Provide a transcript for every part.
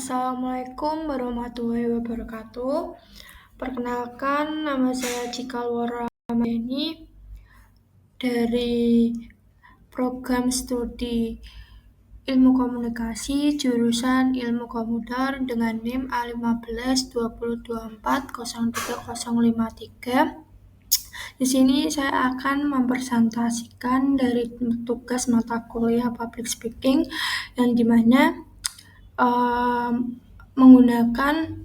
Assalamualaikum warahmatullahi wabarakatuh. Perkenalkan, nama saya Cika Lora Ramayani dari program studi Ilmu Komunikasi jurusan Ilmu Komputer dengan NIM A1520240303. Di sini saya akan mempresentasikan dari tugas mata kuliah Public Speaking yang dimana menggunakan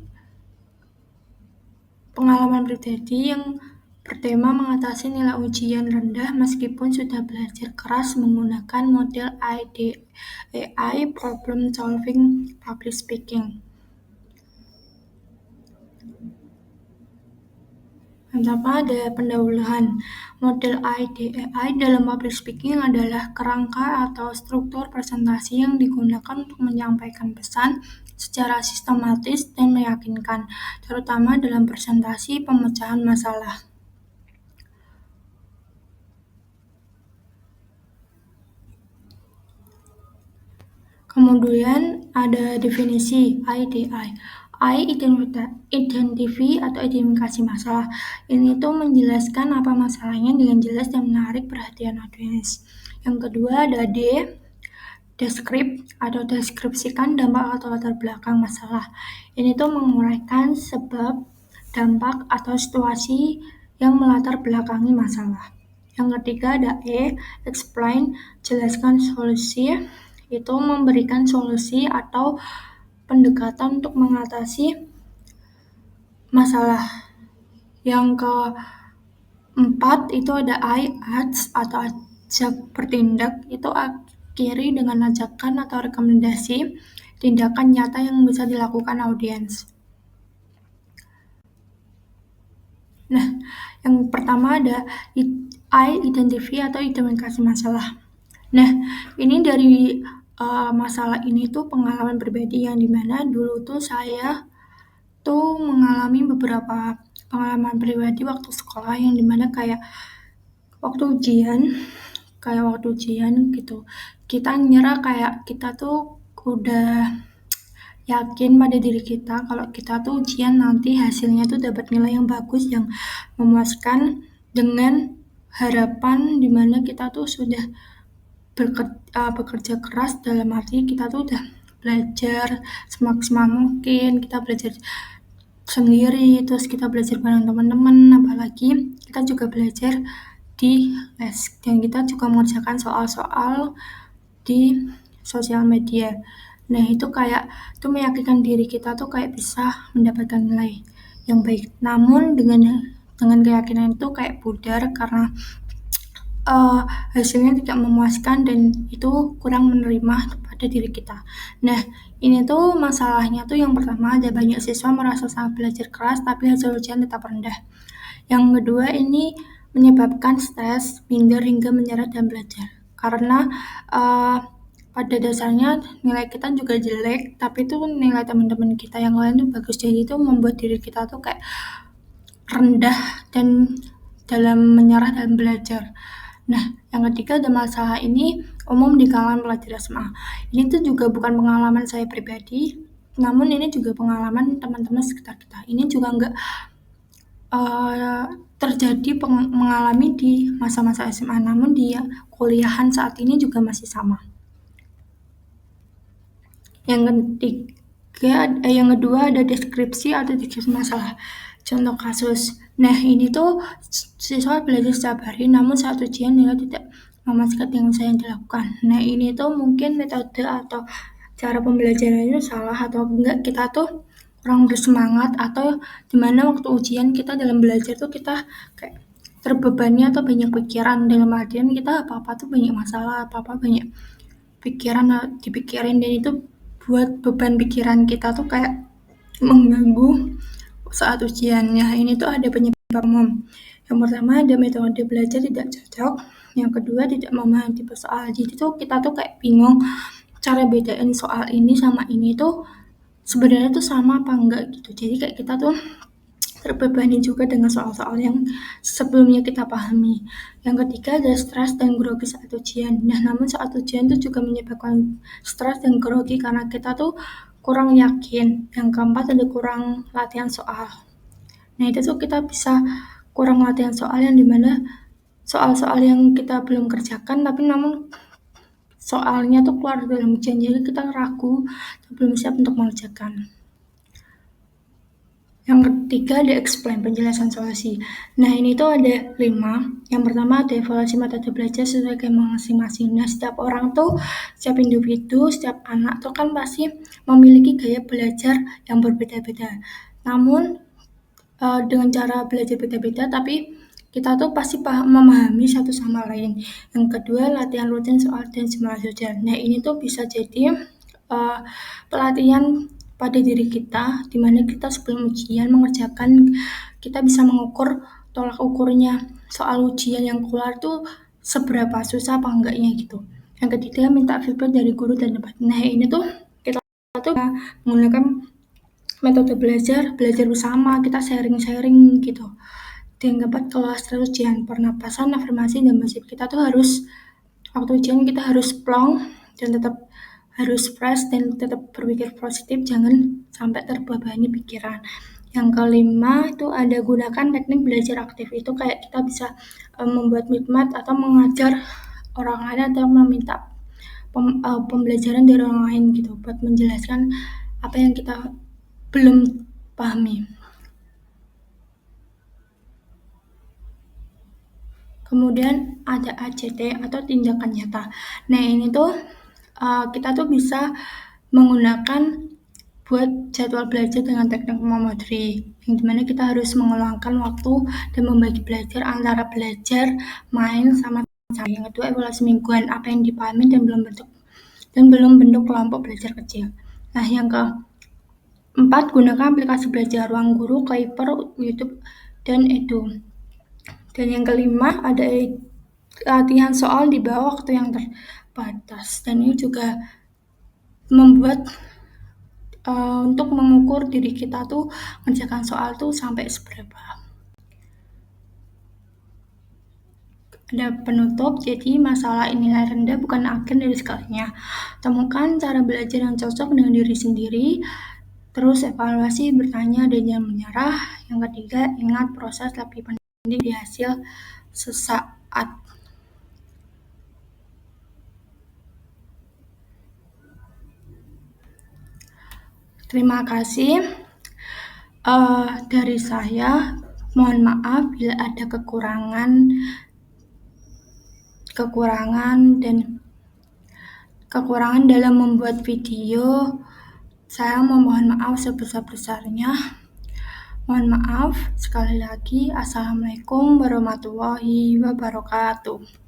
pengalaman pribadi yang bertema mengatasi nilai ujian rendah meskipun sudah belajar keras menggunakan model IDEI Problem Solving Public Speaking. Pertama ada pendahuluan. Model IDEI dalam public speaking adalah kerangka atau struktur presentasi yang digunakan untuk menyampaikan pesan secara sistematis dan meyakinkan, terutama dalam presentasi pemecahan masalah. Kemudian ada definisi IDI. Identify atau identifikasi masalah. Ini tuh menjelaskan apa masalahnya dengan jelas dan menarik perhatian audiens. Yang kedua ada D, describe atau deskripsikan dampak atau latar belakang masalah. Ini tuh menguraikan sebab, dampak atau situasi yang melatar belakangi masalah. Yang ketiga ada E, explain, jelaskan solusi. Itu memberikan solusi atau pendekatan untuk mengatasi masalah. Yang keempat itu ada I, ads atau ajak bertindak. Itu akhiri dengan ajakan atau rekomendasi tindakan nyata yang bisa dilakukan audiens. Nah, yang pertama ada I, identify atau identifikasi masalah. Nah, ini dari masalah ini tuh pengalaman pribadi yang dimana dulu tuh saya tuh mengalami beberapa pengalaman pribadi waktu sekolah yang dimana kayak waktu ujian gitu, kita nyerah kayak kita tuh udah yakin pada diri kita kalau kita tuh ujian nanti hasilnya tuh dapat nilai yang bagus, yang memuaskan, dengan harapan dimana kita tuh sudah bekerja keras, dalam arti kita tuh udah belajar semaksimal mungkin, kita belajar sendiri, terus kita belajar bareng teman-teman, apalagi kita juga belajar di les, dan kita juga mengerjakan soal-soal di sosial media. Nah, itu kayak itu meyakinkan diri kita tuh kayak bisa mendapatkan nilai yang baik. Namun dengan keyakinan itu kayak pudar karena hasilnya tidak memuaskan dan itu kurang menerima pada diri kita. Nah, ini tuh masalahnya tuh yang pertama ada banyak siswa merasa sangat belajar keras tapi hasil ujian tetap rendah. Yang kedua ini menyebabkan stres, minder hingga menyerah dan belajar. Karena pada dasarnya nilai kita juga jelek, tapi tuh nilai teman-teman kita yang lain tuh bagus, jadi itu membuat diri kita tuh kayak rendah dan dalam menyerah dan belajar. Nah, yang ketiga ada masalah ini umum di kalangan pelajar SMA. Ini tuh juga bukan pengalaman saya pribadi, namun ini juga pengalaman teman-teman sekitar kita. Ini juga enggak terjadi mengalami di masa-masa SMA, namun di kuliahan saat ini juga masih sama. Yang kedua ada deskripsi atau deskripsi masalah. Contoh kasus. Nah, ini tuh siswa belajar setiap hari, namun saat ujian nilai tidak memuaskan dengan usaha yang dilakukan. Nah, ini tuh mungkin metode atau cara pembelajarannya salah atau enggak, kita tuh kurang bersemangat, atau dimana waktu ujian kita dalam belajar tuh kita kayak terbebani atau banyak pikiran, dalam artian kita apa-apa tuh banyak masalah, apa-apa banyak pikiran dipikirin, dan itu buat beban pikiran kita tuh kayak mengganggu saat ujiannya. Ini tuh ada penyebab umum. Yang pertama ada metode belajar tidak cocok. Yang kedua tidak memahami tipe soal. Jadi tuh kita tuh kayak bingung cara bedain soal ini sama ini tuh sebenarnya tuh sama apa enggak gitu. Jadi kayak kita tuh terbebani juga dengan soal-soal yang sebelumnya kita pahami. Yang ketiga ada stres dan grogi saat ujian. Nah, namun saat ujian tuh juga menyebabkan stres dan grogi karena kita tuh kurang yakin. Yang keempat ada kurang latihan soal. Nah, itu tuh kita bisa kurang latihan soal yang dimana soal-soal yang kita belum kerjakan tapi namun soalnya tuh keluar dalam ujian, jadi kita ragu belum siap untuk mengerjakan. Yang ketiga ada explain, penjelasan solusi. Nah, ini tuh ada 5. Yang pertama ada evaluasi metode belajar sesuai dengan masing-masing. Nah, setiap orang tuh, setiap individu, setiap anak tuh kan pasti memiliki gaya belajar yang berbeda-beda. Namun dengan cara belajar beda-beda, tapi kita tuh pasti memahami satu sama lain. Yang kedua, latihan rutin soal dan simulasi ujian. Nah, ini tuh bisa jadi pelatihan pada diri kita, di mana kita sebelum ujian mengerjakan, kita bisa mengukur tolak ukurnya soal ujian yang keluar tuh seberapa susah apa enggaknya gitu. Yang ketiga, minta feedback dari guru dan tempat. Nah, ini tuh kita tuh menggunakan metode belajar bersama, kita sharing-sharing gitu. Dan keempat, kelas terus ujian, pernapasan, afirmasi, dan masif. Kita tuh harus, waktu ujian kita harus plong dan tetap harus fresh dan tetap berpikir positif, jangan sampai terbebani pikiran. Yang kelima itu ada gunakan teknik belajar aktif. Itu kayak kita bisa membuat midmat atau mengajar orang lain atau meminta pembelajaran dari orang lain gitu buat menjelaskan apa yang kita belum pahami. Kemudian ada ACT atau tindakan nyata. Nah, ini tuh kita tuh bisa menggunakan buat jadwal belajar dengan teknik Pomodoro, yang dimana kita harus mengeluangkan waktu dan membagi belajar antara belajar, main, sama cara. Yang kedua, evaluasi mingguan, apa yang dipahami dan belum bentuk kelompok belajar kecil. Nah, yang keempat, gunakan aplikasi belajar ruang guru, Kuiper, YouTube, dan Edu. Dan yang kelima, ada latihan soal di bawah waktu yang terbatas. Dan ini juga membuat untuk mengukur diri kita tuh mengerjakan soal tuh sampai seberapa. Ada penutup, jadi masalah nilai rendah bukan akhir dari segalanya. Temukan cara belajar yang cocok dengan diri sendiri, terus evaluasi, bertanya, dan jangan menyerah. Yang ketiga, ingat proses lebih penting dari hasil sesaat. Terima kasih dari saya. Mohon maaf bila ada kekurangan dalam membuat video. Saya memohon maaf sebesar-besarnya. Mohon maaf sekali lagi. Assalamualaikum warahmatullahi wabarakatuh.